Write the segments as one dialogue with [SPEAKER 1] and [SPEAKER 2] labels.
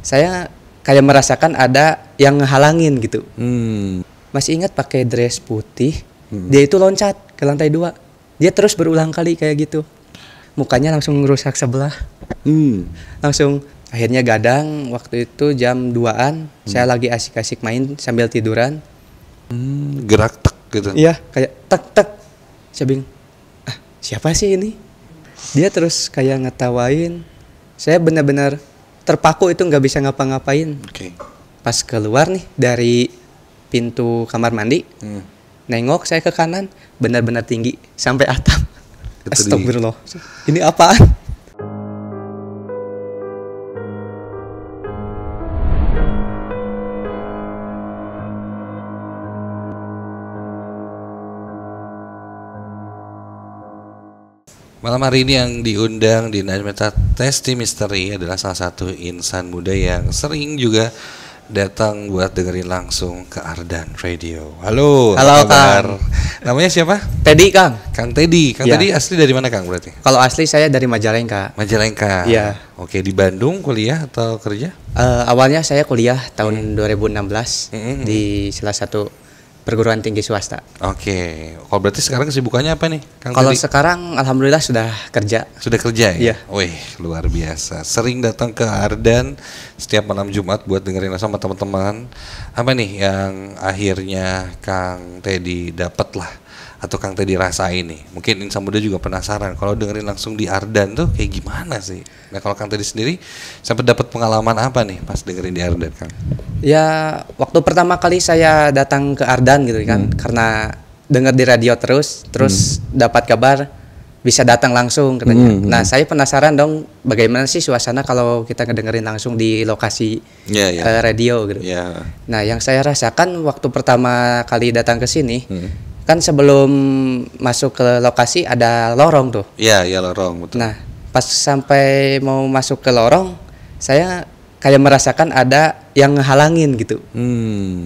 [SPEAKER 1] saya kayak merasakan ada yang ngehalangin gitu. Masih ingat pakai dress putih, dia itu loncat ke lantai 2. Dia terus berulang kali kayak gitu. Mukanya langsung rusak sebelah. Langsung akhirnya gadang. Waktu itu jam 2-an, saya lagi asik-asik main sambil tiduran.
[SPEAKER 2] Gerak tek gitu.
[SPEAKER 1] Iya, kayak tek. Saya bingung, siapa sih ini? Dia terus kayak ngetawain. Saya benar-benar terpaku itu, nggak bisa ngapa-ngapain. Pas keluar nih dari pintu kamar mandi, nengok saya ke kanan, benar-benar tinggi sampai atap. Astagfirullah, ini apaan?
[SPEAKER 2] Malam hari ini yang diundang di Najmeta Testi Misteri adalah salah satu insan muda yang sering juga datang buat dengerin langsung ke Ardan Radio. Halo
[SPEAKER 1] Kang.
[SPEAKER 2] Namanya siapa?
[SPEAKER 1] Teddy, Kang.
[SPEAKER 2] Kang Teddy. Kang Teddy asli dari mana, Kang, berarti?
[SPEAKER 1] Kalau asli saya dari Majalengka.
[SPEAKER 2] Majalengka.
[SPEAKER 1] Iya.
[SPEAKER 2] Oke, di Bandung kuliah atau kerja?
[SPEAKER 1] Awalnya saya kuliah tahun 2016 di salah satu perguruan tinggi swasta.
[SPEAKER 2] Oke. Kalau berarti sekarang kesibukannya apa nih, Kang
[SPEAKER 1] Kalau
[SPEAKER 2] Teddy?
[SPEAKER 1] sekarang alhamdulillah sudah kerja.
[SPEAKER 2] Sudah kerja ya?
[SPEAKER 1] Iya.
[SPEAKER 2] Wih, luar biasa. Sering datang ke Ardan setiap malam Jumat buat dengerin sama teman-teman. Apa nih yang akhirnya Kang Teddy dapat lah, atau Kang Teddy rasain nih? Mungkin insan muda juga penasaran kalau dengerin langsung di Ardan tuh kayak gimana sih? Nah, kalau Kang Teddy sendiri sampai dapat pengalaman apa nih pas dengerin di Ardan, Kang?
[SPEAKER 1] Ya, waktu pertama kali saya datang ke Ardan gitu kan, karena dengar di radio terus dapat kabar bisa datang langsung katanya. Nah, saya penasaran dong bagaimana sih suasana kalau kita ngedengerin langsung di lokasi radio gitu. Nah, yang saya rasakan waktu pertama kali datang ke sini, kan sebelum masuk ke lokasi ada lorong tuh.
[SPEAKER 2] Iya, lorong, betul.
[SPEAKER 1] Nah, pas sampai mau masuk ke lorong, saya kayak merasakan ada yang ngehalangin gitu.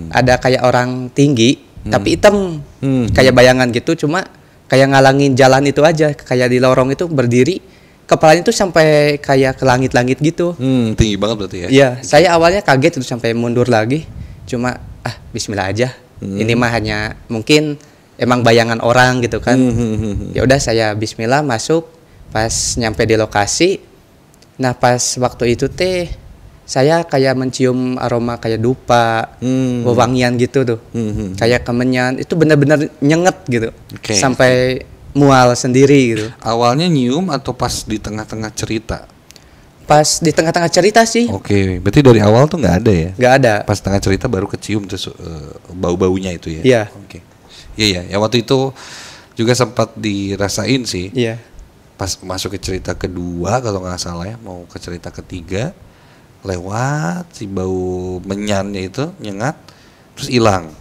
[SPEAKER 1] Ada kayak orang tinggi tapi hitam, kayak bayangan gitu, cuma kayak ngalangin jalan itu aja. Kayak di lorong itu berdiri, kepalanya itu sampai kayak ke langit-langit gitu.
[SPEAKER 2] Tinggi banget berarti ya?
[SPEAKER 1] Iya, saya awalnya kaget itu sampai mundur lagi. Cuma bismillah aja. Ini mah hanya mungkin emang bayangan orang gitu kan. Ya udah, saya bismillah masuk. Pas nyampe di lokasi, nah pas waktu itu saya kayak mencium aroma kayak dupa, wewangian gitu tuh, kayak kemenyan, itu benar-benar nyenget gitu, sampai mual sendiri gitu.
[SPEAKER 2] Awalnya nyium atau pas di tengah-tengah cerita?
[SPEAKER 1] Pas di tengah-tengah cerita sih.
[SPEAKER 2] Oke, berarti dari awal tuh nggak ada ya?
[SPEAKER 1] Nggak ada.
[SPEAKER 2] Pas tengah cerita baru kecium terus bau-baunya itu ya?
[SPEAKER 1] Iya.
[SPEAKER 2] Oke. Iya. Ya waktu itu juga sempat dirasain sih.
[SPEAKER 1] Iya.
[SPEAKER 2] Pas masuk ke cerita kedua kalau nggak salah ya, mau ke cerita ketiga, lewat si bau menyannya itu nyengat terus hilang,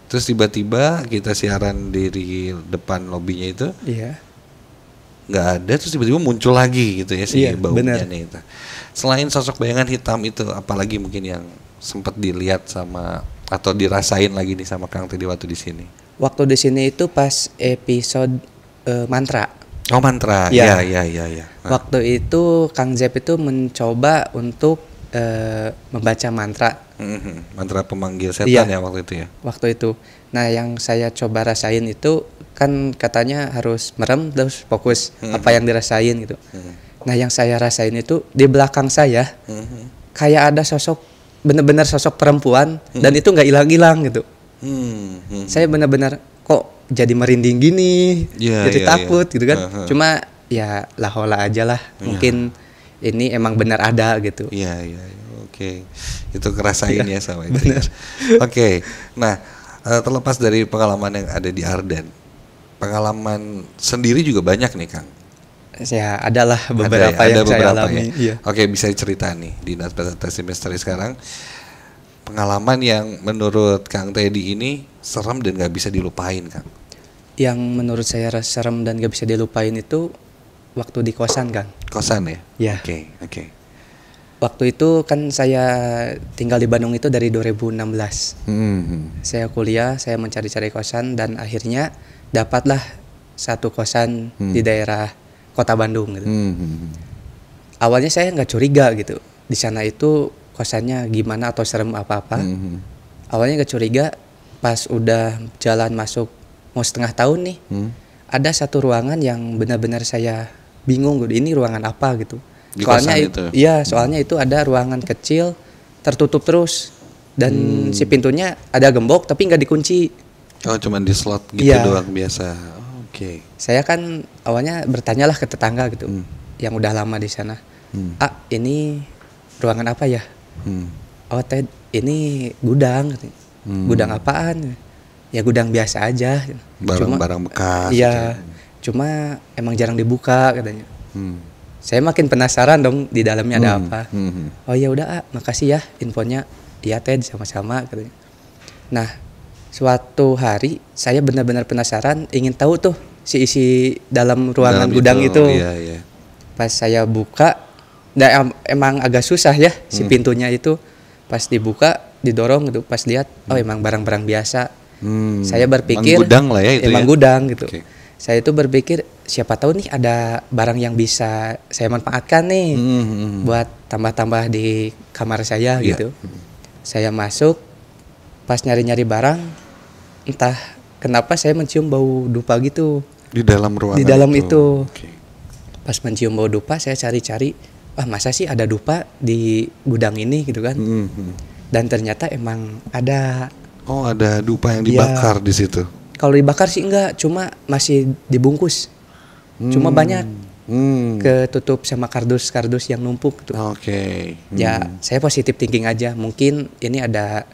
[SPEAKER 2] terus tiba-tiba kita siaran dari depan lobinya itu nggak ada, terus tiba-tiba muncul lagi gitu ya si bau menyannya itu. Selain sosok bayangan hitam itu, apalagi mungkin yang sempat dilihat sama atau dirasain lagi nih sama Kang Teddy waktu di sini?
[SPEAKER 1] Waktu di sini itu pas episode mantra.
[SPEAKER 2] Oh, mantra. Iya.
[SPEAKER 1] Waktu itu Kang Zep itu mencoba untuk membaca mantra.
[SPEAKER 2] Mantra pemanggil setan ya waktu itu ya.
[SPEAKER 1] Waktu itu. Nah, yang saya coba rasain itu kan katanya harus merem terus fokus apa yang dirasain gitu. Nah, yang saya rasain itu di belakang saya kayak ada sosok, benar-benar sosok perempuan, dan itu nggak hilang-hilang gitu. Saya benar-benar kok jadi merinding gini, jadi takut gitu kan. Cuma ya lahola aja lah, mungkin ini emang benar ada gitu.
[SPEAKER 2] Iya. Oke. Itu ngerasain ya sama itu. Oke. Nah, terlepas dari pengalaman yang ada di Ardan, pengalaman sendiri juga banyak nih, Kang.
[SPEAKER 1] Ya, adalah beberapa yang saya alami.
[SPEAKER 2] Ya? Oke, bisa cerita nih di Najmeta Testi Misteri sekarang. Pengalaman yang menurut Kang Teddy ini serem dan gak bisa dilupain, Kang.
[SPEAKER 1] Yang menurut saya serem dan gak bisa dilupain itu waktu di kosan, Kang.
[SPEAKER 2] Kosan ya?
[SPEAKER 1] Iya.
[SPEAKER 2] Oke.
[SPEAKER 1] Waktu itu kan saya tinggal di Bandung itu dari 2016. Saya kuliah, saya mencari-cari kosan, dan akhirnya dapatlah satu kosan di daerah kota Bandung gitu. Awalnya saya nggak curiga gitu. Di sana itu kosannya gimana atau serem apa-apa. Awalnya gak curiga, pas udah jalan masuk mau setengah tahun nih, ada satu ruangan yang benar-benar saya bingung gitu, ini ruangan apa gitu.
[SPEAKER 2] Di
[SPEAKER 1] Soalnya
[SPEAKER 2] kosan itu?
[SPEAKER 1] iya, soalnya itu ada ruangan kecil tertutup terus dan si pintunya ada gembok tapi nggak dikunci.
[SPEAKER 2] Oh, cuman di slot gitu
[SPEAKER 1] Iya.
[SPEAKER 2] doang biasa. Oh, oke.
[SPEAKER 1] Saya kan awalnya bertanyalah ke tetangga gitu, yang udah lama di sana. Ini ruangan apa ya? Oh, Ted, ini gudang. Gudang apaan? Ya gudang biasa aja.
[SPEAKER 2] Barang-barang bekas.
[SPEAKER 1] Iya, cuma emang jarang dibuka katanya. Saya makin penasaran dong di dalamnya ada apa. Oh ya udah, makasih ya infonya. Iya Ted, sama-sama katanya. Nah, suatu hari saya benar-benar penasaran, ingin tahu tuh si isi dalam ruangan gudang itu.
[SPEAKER 2] Iya, iya.
[SPEAKER 1] Pas saya buka, emang agak susah ya si pintunya itu. Pas dibuka, didorong gitu, pas lihat, oh emang barang-barang biasa. Saya berpikir
[SPEAKER 2] emang gudang lah ya itu
[SPEAKER 1] emang
[SPEAKER 2] ya?
[SPEAKER 1] gudang gitu.
[SPEAKER 2] Oke.
[SPEAKER 1] Saya itu berpikir siapa tahu nih ada barang yang bisa saya manfaatkan nih buat tambah-tambah di kamar saya
[SPEAKER 2] Iya.
[SPEAKER 1] gitu. Saya masuk, pas nyari-nyari barang, entah kenapa saya mencium bau dupa gitu.
[SPEAKER 2] Di dalam ruangan
[SPEAKER 1] Di dalam itu.
[SPEAKER 2] Oke.
[SPEAKER 1] Pas mencium bau dupa, saya cari-cari, masa sih ada dupa di gudang ini gitu kan. Dan ternyata emang ada.
[SPEAKER 2] Oh, ada dupa yang
[SPEAKER 1] Iya.
[SPEAKER 2] dibakar di situ.
[SPEAKER 1] Kalau dibakar sih enggak, cuma masih dibungkus. Cuma banyak ketutup sama kardus-kardus yang numpuk gitu.
[SPEAKER 2] Oke.
[SPEAKER 1] Ya, saya positif thinking aja. Mungkin ini ada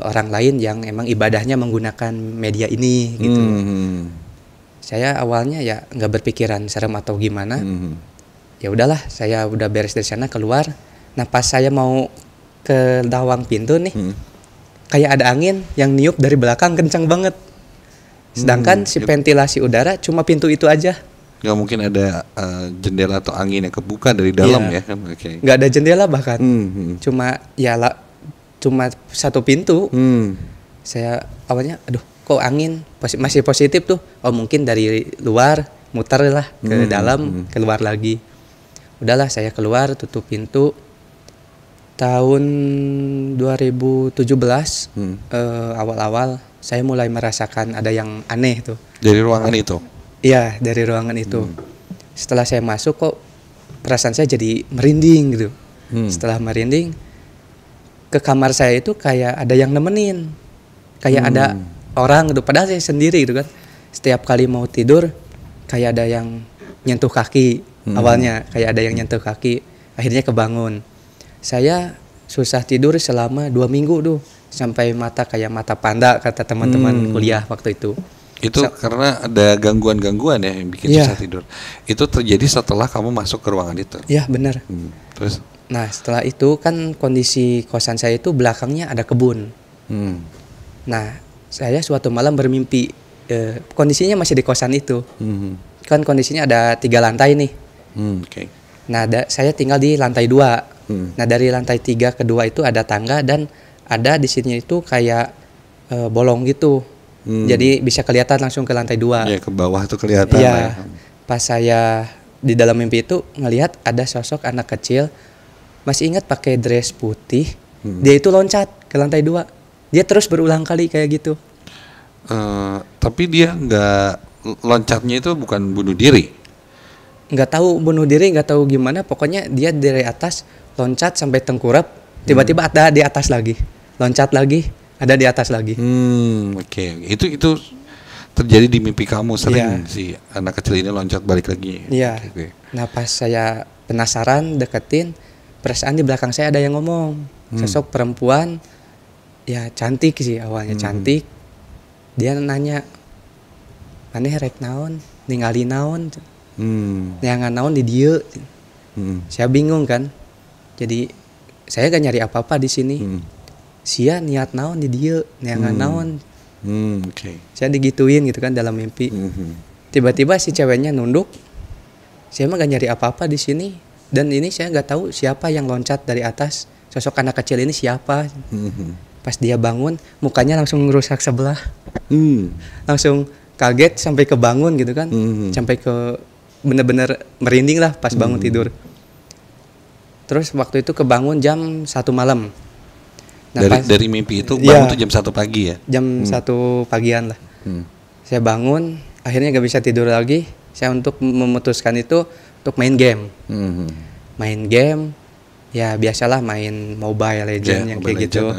[SPEAKER 1] orang lain yang emang ibadahnya menggunakan media ini gitu. Saya awalnya ya nggak berpikiran serem atau gimana. Ya udahlah, saya udah beres dari sana keluar. Nah, pas saya mau ke lawang pintu nih, kayak ada angin yang niup dari belakang kencang banget. Sedangkan si ventilasi udara cuma pintu itu aja.
[SPEAKER 2] Nggak mungkin ada jendela atau angin yang kebuka dari dalam
[SPEAKER 1] Iya.
[SPEAKER 2] ya kan? Oke.
[SPEAKER 1] Nggak ada jendela bahkan.
[SPEAKER 2] Hmm.
[SPEAKER 1] Cuma satu pintu. Saya awalnya, aduh kok angin masih positif tuh. Oh mungkin dari luar muter lah ke dalam, keluar lagi. Udahlah saya keluar, tutup pintu. Tahun 2017 awal-awal saya mulai merasakan ada yang aneh tuh.
[SPEAKER 2] Dari ruangan itu.
[SPEAKER 1] Iya, dari ruangan itu. Setelah saya masuk kok perasaan saya jadi merinding gitu. Setelah merinding, ke kamar saya itu kayak ada yang nemenin. Kayak ada orang gitu, padahal saya sendiri gitu kan. Setiap kali mau tidur kayak ada yang nyentuh kaki. Awalnya kayak ada yang nyentuh kaki, akhirnya kebangun. Saya susah tidur selama 2 minggu tuh, sampai mata kayak mata panda kata teman-teman kuliah waktu itu.
[SPEAKER 2] Itu karena ada gangguan-gangguan ya yang bikin
[SPEAKER 1] Iya.
[SPEAKER 2] susah tidur. Itu terjadi setelah kamu masuk ke ruangan itu.
[SPEAKER 1] Iya benar.
[SPEAKER 2] Terus?
[SPEAKER 1] Nah setelah itu kan kondisi kosan saya itu belakangnya ada kebun. Nah saya suatu malam bermimpi, kondisinya masih di kosan itu. Kan kondisinya ada 3 lantai nih.
[SPEAKER 2] Oke.
[SPEAKER 1] Nah saya tinggal di lantai 2. Nah dari lantai 3 ke 2 itu ada tangga dan ada di sini itu kayak bolong gitu. Jadi bisa kelihatan langsung ke lantai 2.
[SPEAKER 2] Ya ke bawah tuh kelihatan
[SPEAKER 1] Iya.
[SPEAKER 2] lah ya.
[SPEAKER 1] Pas saya di dalam mimpi itu ngelihat ada sosok anak kecil, masih ingat pakai dress putih. Dia itu loncat ke lantai 2. Dia terus berulang kali kayak gitu.
[SPEAKER 2] Tapi dia nggak, loncatnya itu bukan bunuh diri.
[SPEAKER 1] Nggak tahu bunuh diri, nggak tahu gimana. Pokoknya dia dari atas loncat sampai tengkurap. Tiba-tiba ada di atas lagi. Loncat lagi, ada di atas lagi.
[SPEAKER 2] Oke. Itu terjadi di mimpi kamu sering
[SPEAKER 1] Iya.
[SPEAKER 2] si anak kecil ini loncat balik lagi.
[SPEAKER 1] Iya.
[SPEAKER 2] Oke.
[SPEAKER 1] Nah pas saya penasaran deketin, perasaan di belakang saya ada yang ngomong. Sosok perempuan, ya cantik sih awalnya cantik. Dia nanya, maneh rek naon, ningali naon, neangan naon di dieu. Saya bingung kan. Jadi saya gak nyari apa-apa di sini. Sia niat naon di dieu, neangan naon.
[SPEAKER 2] Oke.
[SPEAKER 1] Saya digituin gitu kan dalam mimpi. Tiba-tiba si ceweknya nunduk. Saya mah gak nyari apa-apa di sini. Dan ini saya gak tahu siapa yang loncat dari atas. Sosok anak kecil ini siapa. Pas dia bangun, mukanya langsung rusak sebelah. Langsung kaget sampai kebangun gitu kan. Sampai ke bener-bener merinding lah pas bangun tidur. Terus waktu itu kebangun jam 1 malam. Nah,
[SPEAKER 2] dari mimpi itu bangun tuh jam 1 pagi ya?
[SPEAKER 1] Jam 1 pagian lah. Saya bangun, akhirnya gak bisa tidur lagi. Saya untuk memutuskan itu untuk main game. Main game, ya biasalah main Mobile Legends yang kayak gitu.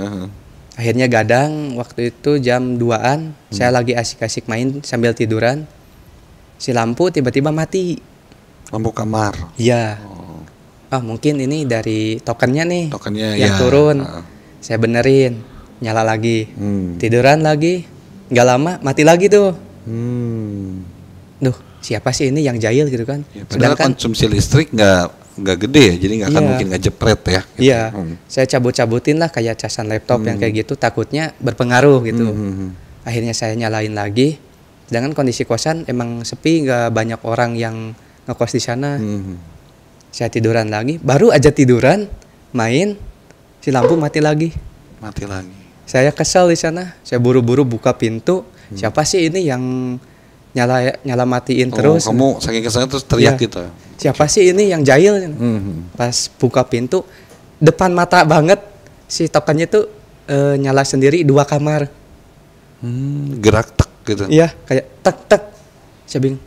[SPEAKER 1] Akhirnya gadang, waktu itu jam 2-an, saya lagi asik-asik main sambil tiduran. Si lampu tiba-tiba mati.
[SPEAKER 2] Lampu kamar?
[SPEAKER 1] Iya. Mungkin ini dari tokennya nih.
[SPEAKER 2] Tokennya
[SPEAKER 1] yang turun. Saya benerin, nyala lagi. Tiduran lagi, gak lama mati lagi tuh. Duh, siapa sih ini yang jahil gitu kan?
[SPEAKER 2] Ya, padahal konsumsi listrik nggak gede ya, jadi nggak akan mungkin nggak jepret ya. Gitu.
[SPEAKER 1] Iya, saya cabut-cabutin lah kayak casan laptop yang kayak gitu, takutnya berpengaruh gitu. Akhirnya saya nyalain lagi. Sedangkan kondisi kosan emang sepi, nggak banyak orang yang ngekos di sana. Saya tiduran lagi, baru aja tiduran, main, si lampu mati lagi.
[SPEAKER 2] Mati lagi.
[SPEAKER 1] Saya kesel di sana, saya buru-buru buka pintu. Siapa sih ini yang nyala matiin terus?
[SPEAKER 2] Kamu saking keselnya terus teriak gitu.
[SPEAKER 1] Siapa sih ini yang jahil? Pas buka pintu, depan mata banget si tokennya tuh nyala sendiri 2 kamar.
[SPEAKER 2] Gerak tek gitu.
[SPEAKER 1] Iya, kayak tek. Saya bingung.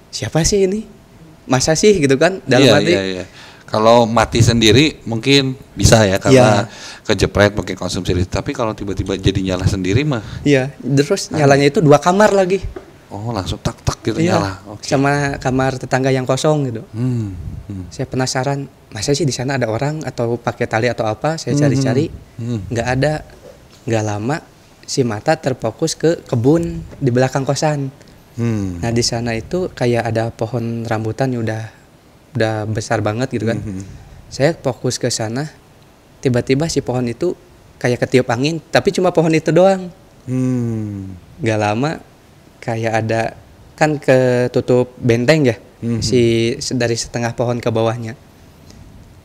[SPEAKER 1] Siapa sih ini? Masa sih gitu kan dalam hati.
[SPEAKER 2] Iya. Kalau mati sendiri mungkin bisa ya karena kejepret mungkin konsumsi listrik. Tapi kalau tiba-tiba jadi nyala sendiri mah.
[SPEAKER 1] Iya, terus nyalanya itu 2 kamar lagi.
[SPEAKER 2] Oh, langsung tak gitu nyala.
[SPEAKER 1] Okay. Sama kamar tetangga yang kosong gitu. Saya penasaran, masa sih di sana ada orang atau pakai tali atau apa? Saya cari-cari, nggak ada. Nggak lama, si mata terfokus ke kebun di belakang kosan. Nah di sana itu kayak ada pohon rambutan yang udah besar banget gitu kan. Saya fokus ke sana, tiba-tiba si pohon itu kayak ketiup angin, tapi cuma pohon itu doang. Nggak lama, kayak ada kan ketutup benteng ya, dari setengah pohon ke bawahnya.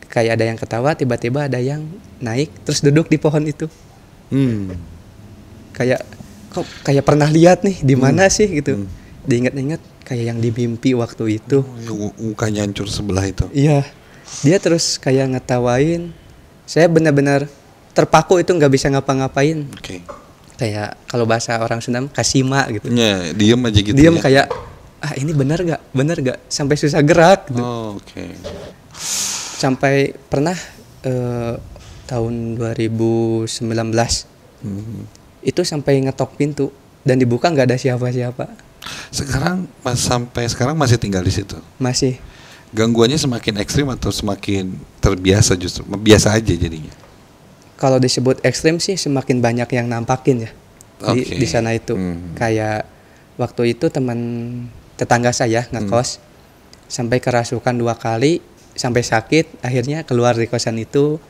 [SPEAKER 1] Kayak ada yang ketawa, tiba-tiba ada yang naik terus duduk di pohon itu. Kayak pernah lihat nih di mana sih gitu. Diingat-ingat kayak yang di mimpi waktu itu.
[SPEAKER 2] Mukanya hancur sebelah itu.
[SPEAKER 1] Iya. Dia terus kayak ngetawain. Saya benar-benar terpaku itu, nggak bisa ngapa-ngapain. Kayak kalau bahasa orang Sunda kasima gitu.
[SPEAKER 2] Ya, diem aja gitu.
[SPEAKER 1] Diem kayak ini benar gak sampai susah gerak gitu. Sampai pernah tahun 2019 itu sampai ngetok pintu dan dibuka nggak ada siapa-siapa.
[SPEAKER 2] Sampai sekarang masih tinggal di situ?
[SPEAKER 1] Masih.
[SPEAKER 2] Gangguannya semakin ekstrim atau semakin terbiasa? Justru biasa aja jadinya?
[SPEAKER 1] Kalau disebut ekstrim sih semakin banyak yang nampakin ya di sana itu. Kayak waktu itu teman tetangga saya ngekos sampai kerasukan 2 kali, sampai sakit, akhirnya keluar dari kosan itu.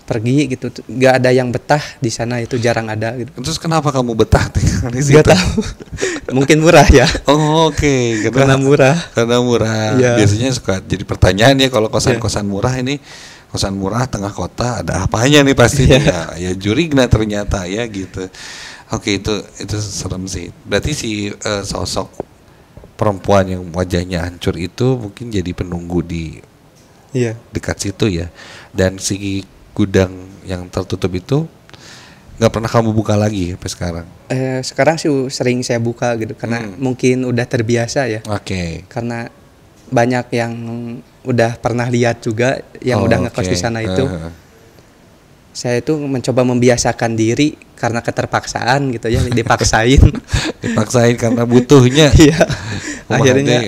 [SPEAKER 1] Pergi gitu, nggak ada yang betah di sana, itu jarang ada gitu.
[SPEAKER 2] Terus kenapa kamu betah tinggal di situ?
[SPEAKER 1] Gak tahu, mungkin murah ya. Karena murah.
[SPEAKER 2] Ya. Biasanya suka jadi pertanyaan ya kalau kosan-kosan murah ini, kosan murah tengah kota ada apanya nih pastinya? Ya jurigna ternyata ya gitu. Itu serem sih. Berarti si sosok perempuan yang wajahnya hancur itu mungkin jadi penunggu di dekat situ ya. Dan si gudang yang tertutup itu nggak pernah kamu buka lagi sampai sekarang?
[SPEAKER 1] Sekarang sih sering saya buka gitu karena mungkin udah terbiasa ya. Karena banyak yang udah pernah lihat juga yang udah ngekos di sana itu. Saya itu mencoba membiasakan diri karena keterpaksaan gitu ya, dipaksain.
[SPEAKER 2] Dipaksain karena butuhnya.
[SPEAKER 1] Iya. Akhirnya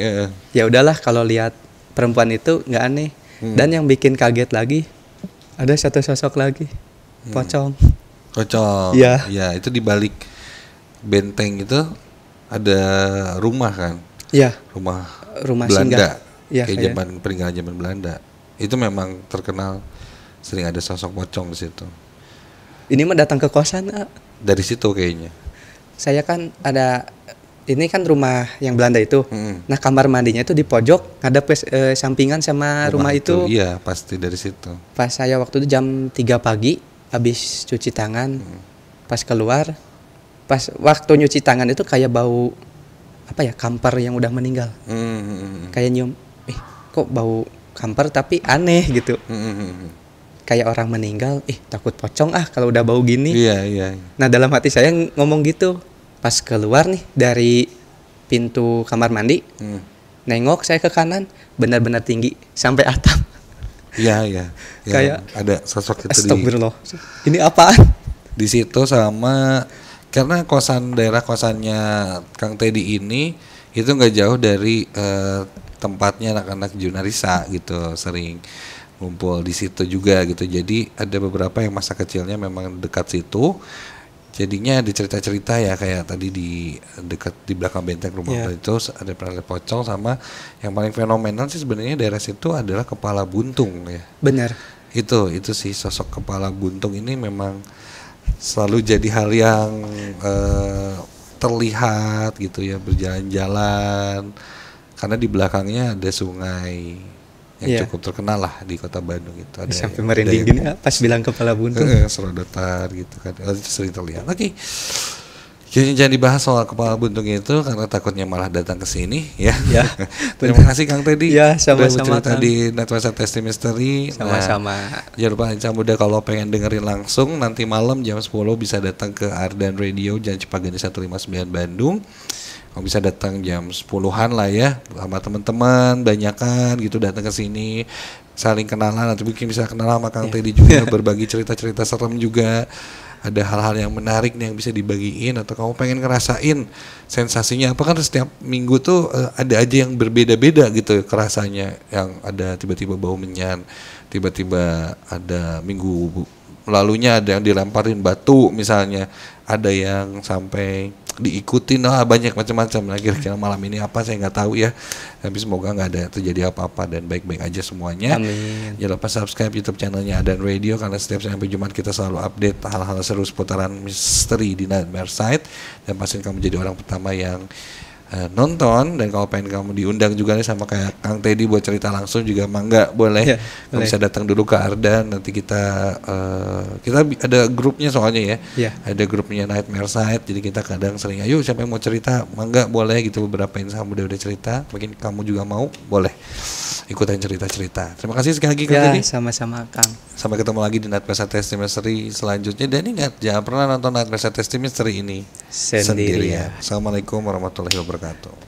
[SPEAKER 1] ya udahlah, kalau lihat perempuan itu nggak aneh. Dan yang bikin kaget lagi, ada satu sosok lagi, pocong.
[SPEAKER 2] Iya. Ya, itu di balik benteng itu ada rumah kan?
[SPEAKER 1] Iya.
[SPEAKER 2] Rumah Belanda.
[SPEAKER 1] Ya,
[SPEAKER 2] kayak peninggalan zaman Belanda. Itu memang terkenal sering ada sosok pocong di situ.
[SPEAKER 1] Ini mah datang ke kosan,
[SPEAKER 2] Dari situ kayaknya.
[SPEAKER 1] Saya kan ini kan rumah yang Belanda itu. Nah, kamar mandinya itu di pojok, ada sampingan sama rumah itu.
[SPEAKER 2] Iya, pasti dari situ.
[SPEAKER 1] Pas saya waktu itu jam 3 pagi habis cuci tangan. Pas keluar, pas waktu nyuci tangan itu kayak bau apa ya, kampar yang udah meninggal. Kayak nyium, kok bau kamper tapi aneh gitu. Kayak orang meninggal, takut pocong kalau udah bau gini.
[SPEAKER 2] Iya.
[SPEAKER 1] Nah dalam hati saya ngomong gitu. Pas keluar nih dari pintu kamar mandi, nengok saya ke kanan, benar-benar tinggi sampai atap.
[SPEAKER 2] Iya.
[SPEAKER 1] Kayak
[SPEAKER 2] ada sosok itu
[SPEAKER 1] astagfirullah. Ini apaan?
[SPEAKER 2] Di situ sama karena daerah kosannya Kang Teddy ini itu nggak jauh dari tempatnya anak-anak Junarisa gitu, sering ngumpul di situ juga gitu. Jadi ada beberapa yang masa kecilnya memang dekat situ. Jadinya ada cerita-cerita ya kayak tadi di dekat di belakang benteng rumah itu ada pernah pocong, sama yang paling fenomenal sih sebenarnya daerah situ adalah kepala buntung ya.
[SPEAKER 1] Benar.
[SPEAKER 2] Itu sih sosok kepala buntung ini memang selalu jadi hal yang terlihat gitu ya, berjalan-jalan karena di belakangnya ada sungai yang cukup terkenal lah di kota Bandung itu. Ada
[SPEAKER 1] sampai merinding gini pas bilang kepala buntung.
[SPEAKER 2] Serodotan gitu kan. Itu sering terlihat. Oke. Jadi jangan dibahas soal kepala buntung itu karena takutnya malah datang ke sini ya. Terima kasih Kang Teddy.
[SPEAKER 1] Ya, sama-sama
[SPEAKER 2] cerita di Netwasa Testi Misteri.
[SPEAKER 1] Sama-sama.
[SPEAKER 2] Jangan lupa Ancam Muda kalau pengen dengerin langsung nanti malam jam 10 bisa datang ke Ardan Radio Jalan Cipaganti 159 Bandung. Kalau bisa datang jam 10-an lah ya sama teman-teman banyakan gitu datang ke sini saling kenalan atau mungkin bisa kenal sama Kang Teddy juga berbagi cerita-cerita serem juga. Ada hal-hal yang menarik nih yang bisa dibagiin atau kamu pengen ngerasain sensasinya apa kan setiap minggu tuh ada aja yang berbeda-beda gitu kerasanya, yang ada tiba-tiba bau menyan, tiba-tiba ada minggu lalunya ada yang dilemparin batu misalnya, ada yang sampai diikutin, banyak macam-macam. Nah kira-kira malam ini apa saya nggak tahu ya, tapi semoga nggak ada terjadi apa-apa dan baik-baik aja semuanya.
[SPEAKER 1] Amin.
[SPEAKER 2] Jangan lupa subscribe YouTube channelnya Ardan Radio karena setiap sampai Jumat kita selalu update hal-hal seru seputaran misteri di Nightmare Site, dan pasti kamu jadi orang pertama yang nonton. Dan kalau pengen kamu diundang juga nih sama kayak Kang Teddy buat cerita langsung juga mangga boleh. Kamu bisa datang dulu ke Ardan, nanti kita ada grupnya soalnya ya. Ada grupnya Nightmare Site, jadi kita kadang sering ayo siapa yang mau cerita mangga boleh gitu, beberapa yang sama udah cerita, mungkin kamu juga mau boleh ikutan cerita-cerita. Terima kasih sekali lagi Kang Teddy.
[SPEAKER 1] Sama-sama Kang.
[SPEAKER 2] Sampai ketemu lagi di Nightmare Testi Misteri selanjutnya, dan ingat jangan pernah nonton Nightmare Testi Misteri ini sendirian. Assalamualaikum warahmatullahi wabarakatuh.